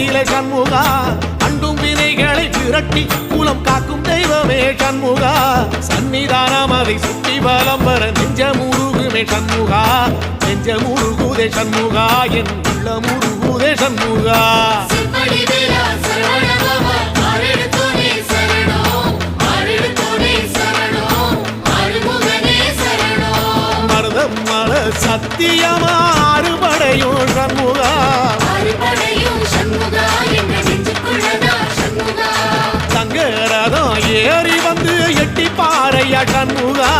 நிலை சண்முகா அண்டும் வினைகளை விரட்டி குலம் காக்கும் தெய்வமே சண்முகா சன்னிதானம் அதை சுற்றி பலம் வர நெஞ்ச முருகுமே சண்முகா நெஞ்ச முருகுதே சண்முகா என் உள்ள முருகுதே சண்முகா சத்தியமா அறுபடையும் சண்முகா சங்கரதம் ஏறி வந்து எட்டி பாறையா சண்முகா